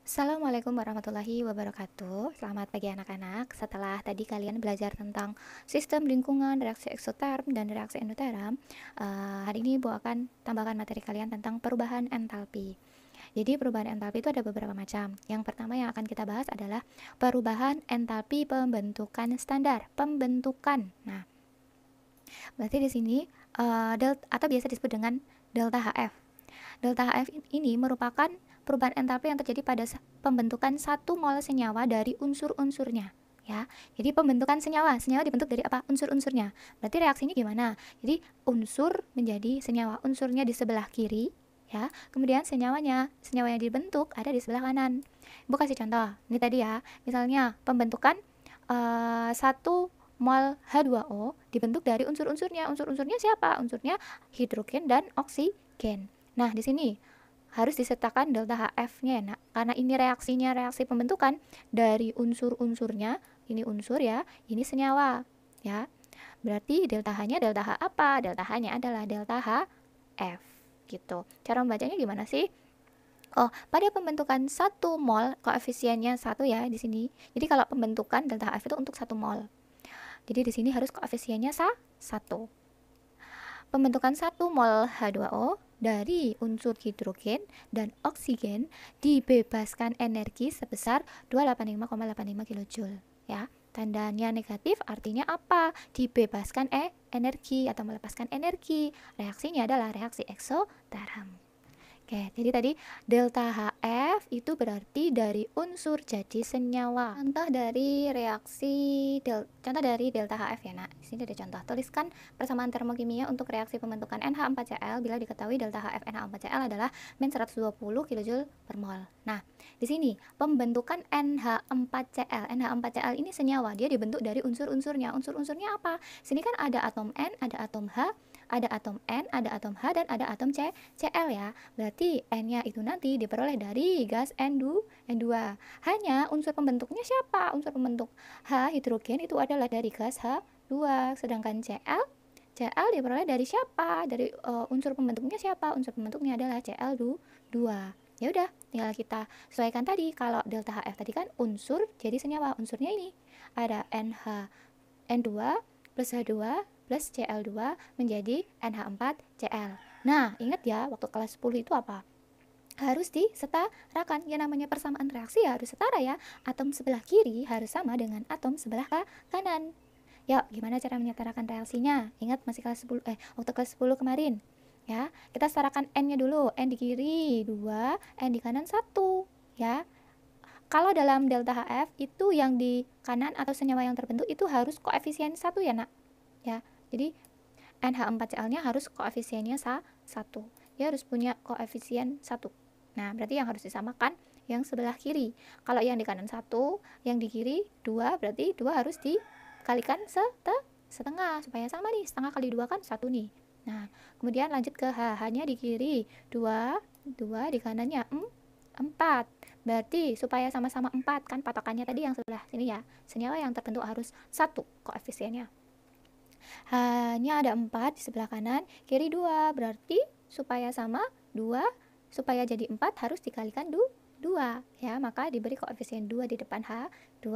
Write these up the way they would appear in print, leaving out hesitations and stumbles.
Assalamualaikum warahmatullahi wabarakatuh. Selamat pagi anak-anak. Setelah tadi kalian belajar tentang sistem lingkungan, reaksi eksoterm dan reaksi endoterm, hari ini Bu akan tambahkan materi kalian tentang perubahan entalpi. Jadi perubahan entalpi itu ada beberapa macam. Yang pertama yang akan kita bahas adalah perubahan entalpi pembentukan standar. Pembentukan. Nah, berarti di sini atau biasa disebut dengan delta HF. Delta HF ini merupakan perubahan entalpi yang terjadi pada pembentukan 1 mol senyawa dari unsur-unsurnya, ya. Jadi pembentukan senyawa dibentuk dari apa? Unsur-unsurnya. Berarti reaksinya gimana? Jadi unsur menjadi senyawa, unsurnya di sebelah kiri, ya. Kemudian senyawa yang dibentuk ada di sebelah kanan. Ibu kasih contoh. Ini tadi ya. Misalnya pembentukan 1 mol H2O dibentuk dari unsur-unsurnya. Unsur-unsurnya siapa? Unsurnya hidrogen dan oksigen. Nah, di sini harus disertakan delta HF-nya ya, nak. Karena ini reaksi pembentukan dari unsur-unsurnya. Ini unsur ya, ini senyawa, ya. Berarti delta H-nya delta H apa? Delta H-nya adalah delta HF, gitu. Cara membacanya gimana sih? Oh, pada pembentukan 1 mol koefisiennya 1 ya di sini. Jadi kalau pembentukan delta HF itu untuk 1 mol. Jadi di sini harus koefisiennya 1. Pembentukan 1 mol H2O dari unsur hidrogen dan oksigen dibebaskan energi sebesar 285,85 kJ, ya. Tandanya negatif artinya apa? Dibebaskan energi atau melepaskan energi. Reaksinya adalah reaksi eksoterm. Oke, jadi tadi delta HF itu berarti dari unsur jadi senyawa. Contoh dari delta HF ya, Nak. Di sini ada contoh. Tuliskan persamaan termokimia untuk reaksi pembentukan NH4Cl bila diketahui delta HF NH4Cl adalah min 120 kJ per mol. Nah, di sini pembentukan NH4Cl. NH4Cl ini senyawa, dia dibentuk dari unsur-unsurnya. Unsur-unsurnya apa? Sini kan ada atom N, ada atom H, ada atom N, ada atom H, dan ada atom Cl ya. Berarti N-nya itu nanti diperoleh dari gas N2. Hanya unsur pembentuknya siapa? Unsur pembentuk H, hidrogen, itu adalah dari gas H2. Sedangkan Cl diperoleh dari siapa? Dari unsur pembentuknya siapa? Unsur pembentuknya adalah Cl2. Ya udah, tinggal kita sesuaikan tadi. Kalau delta HF tadi kan unsur jadi senyawa. Unsurnya ini ada N2 plus H2 plus Cl2 menjadi NH4Cl. Nah, ingat ya, waktu kelas 10 itu apa? Harus disetarakan. Ya namanya persamaan reaksi ya harus setara ya. Atom sebelah kiri harus sama dengan atom sebelah kanan. Yuk, gimana cara menyetarakan reaksinya? Ingat masih kelas 10 waktu kelas 10 kemarin. Ya, kita setarakan N-nya dulu. N di kiri 2, N di kanan 1, ya. Kalau dalam delta HF itu yang di kanan atau senyawa yang terbentuk itu harus koefisien 1 ya, Nak. Ya. Jadi NH4Cl-nya harus koefisiennya 1. Dia harus punya koefisien 1. Nah, berarti yang harus disamakan yang sebelah kiri. Kalau yang di kanan 1, yang di kiri 2, berarti 2 harus dikalikan setengah supaya sama nih. Setengah kali 2 kan 1 nih. Nah, kemudian lanjut ke H. H-nya di kiri 2, 2 di kanannya 4. Berarti supaya sama-sama 4 kan patokannya tadi yang sebelah sini ya. Senyawa yang terbentuk harus 1 koefisiennya. Hanya ada 4 di sebelah kanan, kiri 2. Berarti supaya sama 2, supaya jadi 4 harus dikalikan 2 ya, maka diberi koefisien 2 di depan H2.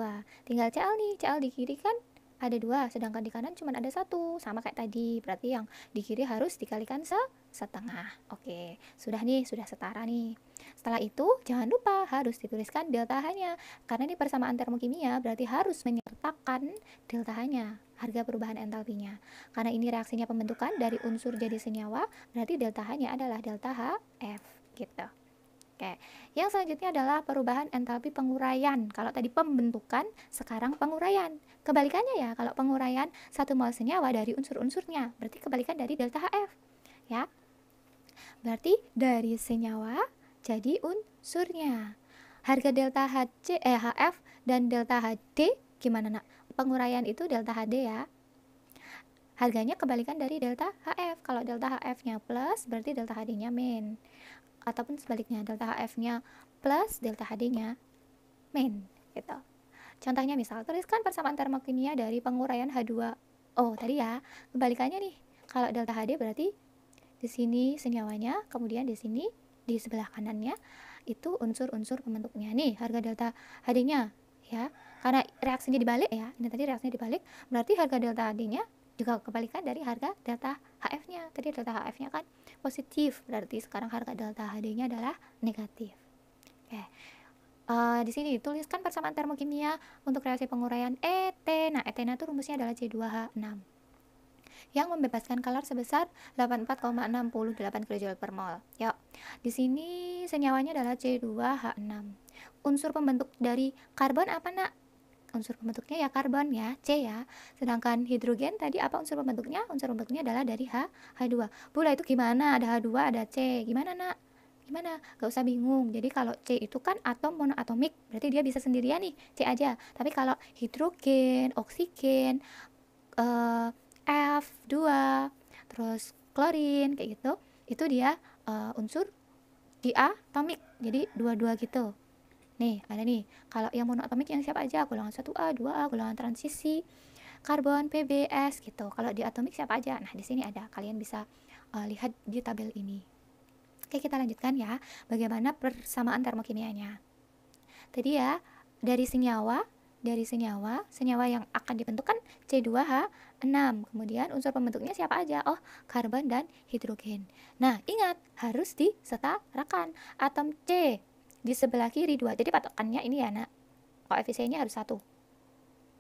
Tinggal Cl nih, Cl di kiri kan ada 2, sedangkan di kanan cuma ada 1, sama kayak tadi. Berarti yang di kiri harus dikalikan setengah. Oke, sudah nih, sudah setara nih. Setelah itu jangan lupa harus dituliskan delta H-nya. Karena ini persamaan termokimia berarti harus menyertakan delta H-nya, harga perubahan entalpinya. Karena ini reaksinya pembentukan dari unsur jadi senyawa, berarti delta H-nya adalah delta HF gitu. Oke, yang selanjutnya adalah perubahan entalpi penguraian. Kalau tadi pembentukan, sekarang penguraian. Kebalikannya ya, kalau penguraian 1 mol senyawa dari unsur-unsurnya, berarti kebalikan dari delta HF. Ya, berarti dari senyawa jadi unsurnya. Harga delta HF dan delta HD gimana, Nak? Penguraian itu delta HD ya. Harganya kebalikan dari delta HF. Kalau delta HF-nya plus, berarti delta HD-nya min. Ataupun sebaliknya, delta HF-nya plus, delta HD-nya min. Gitu. Contohnya misal, tuliskan persamaan termokimia dari penguraian H2O tadi ya. Kebalikannya nih, kalau delta HD berarti di sini senyawanya, kemudian di sini di sebelah kanannya itu unsur-unsur pembentuknya. Nih, harga delta HD-nya ya. Karena reaksinya dibalik ya. Ini tadi reaksinya dibalik, berarti harga delta HD-nya juga kebalikan dari harga delta HF-nya. Tadi delta HF-nya kan positif, berarti sekarang harga delta HD-nya adalah negatif. Oke. Di sini dituliskan persamaan termokimia untuk reaksi penguraian ET. Nah, ET-nya itu rumusnya adalah C2H6 yang membebaskan kalor sebesar 84,68 kJ per mol. Yuk, di sini senyawanya adalah C2H6. Unsur pembentuk dari karbon apa, Nak? Unsur pembentuknya ya karbon ya, C ya. Sedangkan hidrogen tadi apa unsur pembentuknya? Unsur pembentuknya adalah dari H2. Bunda itu gimana? Ada H2, ada C. Gimana, Nak? Gimana? Gak usah bingung. Jadi kalau C itu kan atom monoatomik, berarti dia bisa sendirian nih, C aja. Tapi kalau hidrogen, oksigen, F2, terus klorin kayak gitu, itu dia unsur diatomik. Jadi dua-dua gitu. Nih, ada nih. Kalau yang monoatomik yang siapa aja? Golongan 1A, 2A, golongan transisi, karbon, PbS gitu. Kalau diatomik siapa aja? Nah, di sini ada. Kalian bisa lihat di tabel ini. Oke, kita lanjutkan ya. Bagaimana persamaan termokimianya? Tadi ya, dari senyawa yang akan dibentuk kan C2H6. Kemudian unsur pembentuknya siapa aja? Oh, karbon dan hidrogen. Nah, ingat, harus disetarakan. Atom C di sebelah kiri 2. Jadi patokannya ini ya, Nak. Koefisiennya harus 1.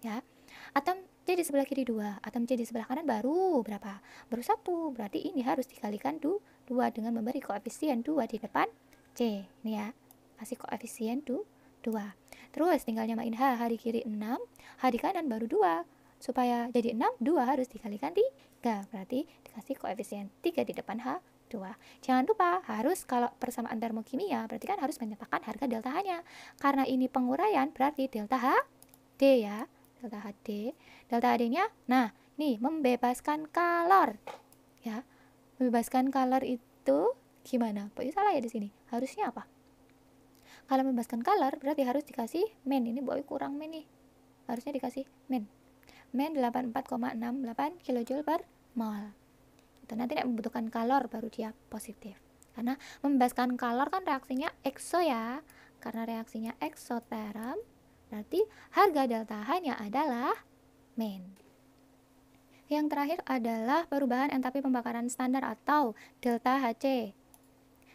Ya. Atom C di sebelah kiri 2. Atom C di sebelah kanan baru berapa? Baru 1. Berarti ini harus dikalikan 2 dengan memberi koefisien 2 di depan C. Ini ya. Kasih koefisien 2. Terus tinggal nyamain H di kiri 6, H di kanan baru 2. Supaya jadi 6, 2 harus dikalikan 3. Berarti dikasih koefisien 3 di depan H2. Jangan lupa harus kalau persamaan termokimia berarti kan harus menyatakan harga delta H-nya. Karena ini penguraian berarti delta HD ya. Delta HD. Delta HD-nya nah, nih membebaskan kalor. Ya. Membebaskan kalor itu gimana? Kok salah ya di sini? Harusnya apa? Kalau membebaskan kalor berarti harus dikasih men. Ini boy kurang men nih. Harusnya dikasih men. Men 84,68 kJ per mol. Itu nanti tidak membutuhkan kalor baru dia positif. Karena membebaskan kalor kan reaksinya ekso ya. Karena reaksinya eksoterm berarti harga delta H-nya adalah men. Yang terakhir adalah perubahan entapi pembakaran standar atau delta Hc.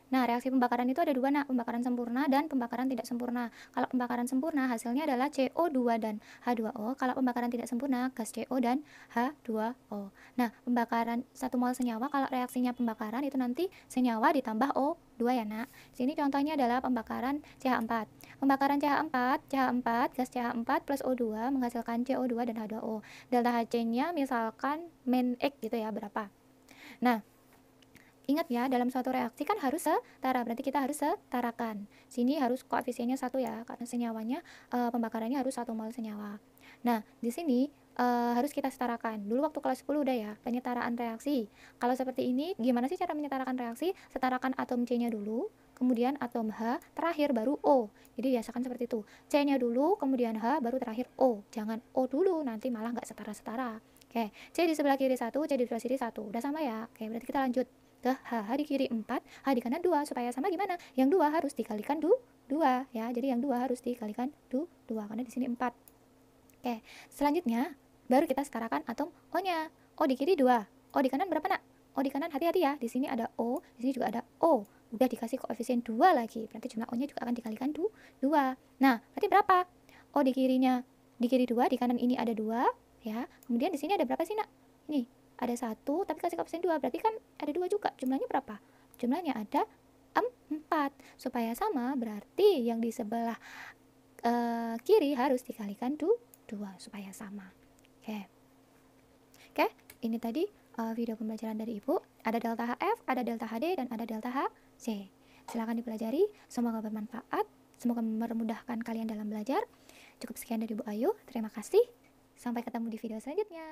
Nah, reaksi pembakaran itu ada dua, Nak, pembakaran sempurna dan pembakaran tidak sempurna. Kalau pembakaran sempurna hasilnya adalah CO2 dan H2O. Kalau pembakaran tidak sempurna, gas CO dan H2O. Nah, pembakaran 1 mol senyawa kalau reaksinya pembakaran itu nanti senyawa ditambah O2 ya, Nak. Sini contohnya adalah pembakaran CH4. Pembakaran CH4, gas CH4 plus O2 menghasilkan CO2 dan H2O. Delta Hc-nya misalkan men X gitu ya, berapa? Nah, ingat ya, dalam suatu reaksi kan harus setara, berarti kita harus setarakan. Sini harus koefisiennya 1 ya, karena senyawanya pembakarannya harus 1 mol senyawa. Nah, di sini harus kita setarakan. Dulu waktu kelas 10 udah ya, penyetaraan reaksi. Kalau seperti ini, gimana sih cara menyetarakan reaksi? Setarakan atom C-nya dulu, kemudian atom H, terakhir baru O. Jadi biasakan seperti itu. C-nya dulu, kemudian H, baru terakhir O. Jangan O dulu, nanti malah nggak setara-setara. Oke, C di sebelah kiri 1, C di sebelah kiri 1. Udah sama ya? Oke, berarti kita lanjut ke H di kiri 4, H di kanan 2. Supaya sama gimana? Yang 2 harus dikalikan 2 ya. Jadi yang 2 harus dikalikan 2 karena di sini 4. Oke, selanjutnya baru kita setarakan atom O-nya. O di kiri 2. O di kanan berapa, Nak? O di kanan hati-hati ya. Di sini ada O, di sini juga ada O. Udah dikasih koefisien 2 lagi. Berarti jumlah O-nya juga akan dikalikan 2. Nah, berarti berapa? O di kirinya di kiri 2, di kanan ini ada 2 ya. Kemudian di sini ada berapa sih, Nak? Nih, ada 1 tapi kasih koefisien 2, berarti kan ada 2 juga. Jumlahnya berapa? Jumlahnya ada 4. Supaya sama berarti yang di sebelah kiri harus dikalikan 2 supaya sama. Oke, ini tadi video pembelajaran dari Ibu. Ada delta HF, ada delta HD, dan ada delta HC. Silahkan dipelajari, semoga bermanfaat, semoga memudahkan kalian dalam belajar. Cukup sekian dari Ibu Ayu, terima kasih. Sampai ketemu di video selanjutnya.